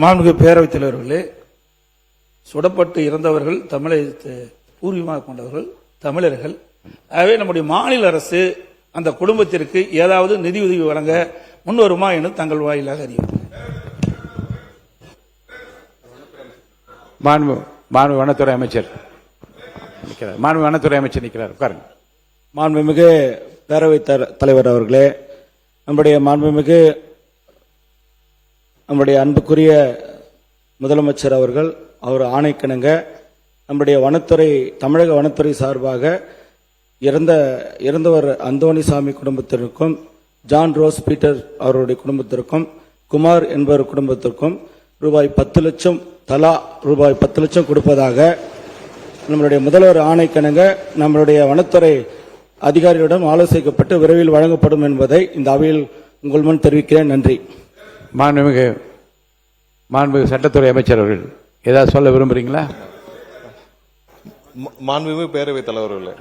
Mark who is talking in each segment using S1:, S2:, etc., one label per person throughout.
S1: மாண்புமிகு பேரவைத் தலைவர்களே, சுடப்பட்டு இறந்தவர்கள் தமிழை பூர்வீகமாக கொண்டவர்கள் தமிழர்கள். ஆகவே நம்முடைய மாநில அரசு அந்த குடும்பத்திற்கு ஏதாவது நிதியுதவி வழங்க முன்வருமா என்று தங்கள் வாயிலாக அறிவிக்கும்.
S2: மாண்பு வனத்துறை அமைச்சர் நிற்கிறார். உட்காருங்க.
S3: மாண்புமிகு பேரவைத் தலைவர் அவர்களே, நம்முடைய அன்புக்குரிய முதலமைச்சர் அவர்கள் அவர் ஆணைக்கிணங்க நம்முடைய தமிழக வனத்துறை சார்பாக இறந்தவர் அந்தோணிசாமி குடும்பத்திற்கும், ஜான் ரோஸ் பீட்டர் அவருடைய குடும்பத்திற்கும், குமார் என்பவர் குடும்பத்திற்கும் ரூபாய் 10 லட்சம் தலா ரூபாய் 10 லட்சம் கொடுப்பதாக நம்மளுடைய முதல்வர் ஆணைக்கிணங்க நம்மளுடைய வனத்துறை அதிகாரிகளிடம் ஆலோசிக்கப்பட்டு விரைவில் வழங்கப்படும் என்பதை இந்த அவையில் உங்கள் முன் தெரிவிக்கிறேன். நன்றி.
S2: மாண்புமிகு சட்டத்துறை அமைச்சர் அவர்கள் ஏதாவது சொல்ல விரும்புறீங்களா?
S4: மாண்புமிகு பேரவைத் தலைவர்களே,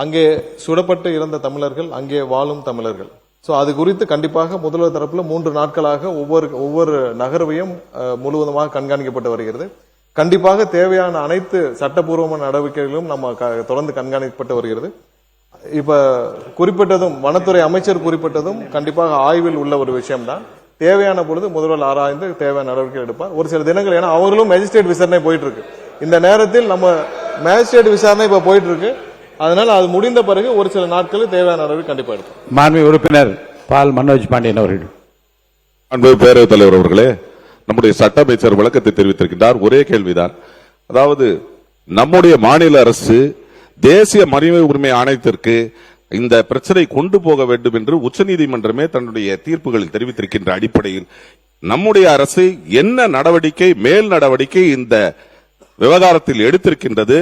S4: அங்கே சுடப்பட்டு இறந்த தமிழர்கள், அங்கே வாழும் தமிழர்கள். அது குறித்து கண்டிப்பாக முதல்வர் தரப்புல 3 நாட்களாக ஒவ்வொரு நகர்வையும் முழுவதுமாக கண்காணிக்கப்பட்டு வருகிறது. கண்டிப்பாக தேவையான அனைத்து சட்டப்பூர்வமான நடவடிக்கைகளும் நம்ம தொடர்ந்து கண்காணிக்கப்பட்டு வருகிறது. இப்ப குறிப்பிட்டதும் வனத்துறை அமைச்சர் குறிப்பிட்டதும் கண்டிப்பாக ஆய்வில் உள்ள ஒரு விஷயம்தான். தேவையான பொழுது முதல்வர் ஆராய்ந்து தேவையான நடவடிக்கை எடுப்பார். ஒரு சில தினங்கள், ஏன்னா அவர்களும் மேஜிஸ்ட்ரேட் விசாரணை போயிட்டு இருக்கு. இந்த நேரத்தில் நம்ம மேஜிஸ்ட்ரேட் விசாரணை இப்ப போயிட்டு இருக்கு. அதனால அது முடிந்த பிறகு ஒரு சில நாட்களில் தேவையான நடவடிக்கை கண்டிப்பா எடுக்கும்.
S2: மாண்புமிகு உறுப்பினர் பால் மனோஜ் பாண்டியன் அவர்கள்.
S5: மாண்புமிகு பேரவைத் தலைவர் அவர்களே, நம்முடைய சட்ட அமைச்சர் விளக்கத்தை தெரிவித்திருக்கின்றார். ஒரே கேள்விதான். அதாவது நம்முடைய மாநில அரசு தேசிய மனித உரிமை ஆணையத்திற்கு இந்த பிரச்சனை கொண்டு போக வேண்டும் என்று உச்சநீதிமன்றமே தன்னுடைய தீர்ப்புகளில் தெரிவித்திருக்கின்ற அடிப்படையில் நம்முடைய அரசு என்ன நடவடிக்கை, மேல் நடவடிக்கை இந்த விவகாரத்தில் எடுத்திருக்கின்றது?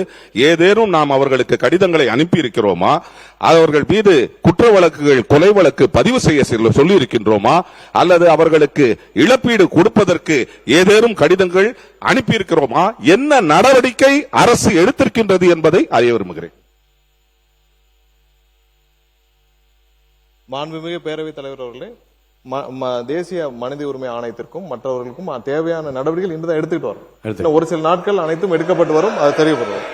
S5: ஏதேனும் நாம் அவர்களுக்கு கடிதங்களை அனுப்பி இருக்கிறோமா? அவர்கள் மீது குற்ற வழக்குகள், கொலை வழக்கு பதிவு செய்ய சொல்லி இருக்கின்றோமா? அல்லது அவர்களுக்கு இழப்பீடு கொடுப்பதற்கு ஏதேனும் கடிதங்கள் அனுப்பி இருக்கிறோமா? என்ன நடவடிக்கை அரசு எடுத்திருக்கின்றது என்பதை அறிய விரும்புகிறேன்.
S4: மாண்புமிகு பேரவைத் தலைவர் அவர்களே, தேசிய மனித உரிமை ஆணையத்திற்கும் மற்றவர்களுக்கும் தேவையான நடவடிக்கைகள் இன்றுதான் எடுத்துக்கிட்டு வரும். ஒரு சில நாட்கள் அனைத்தும் எடுக்கப்பட்டு வரும். அது தெரியப்படுத்தும்.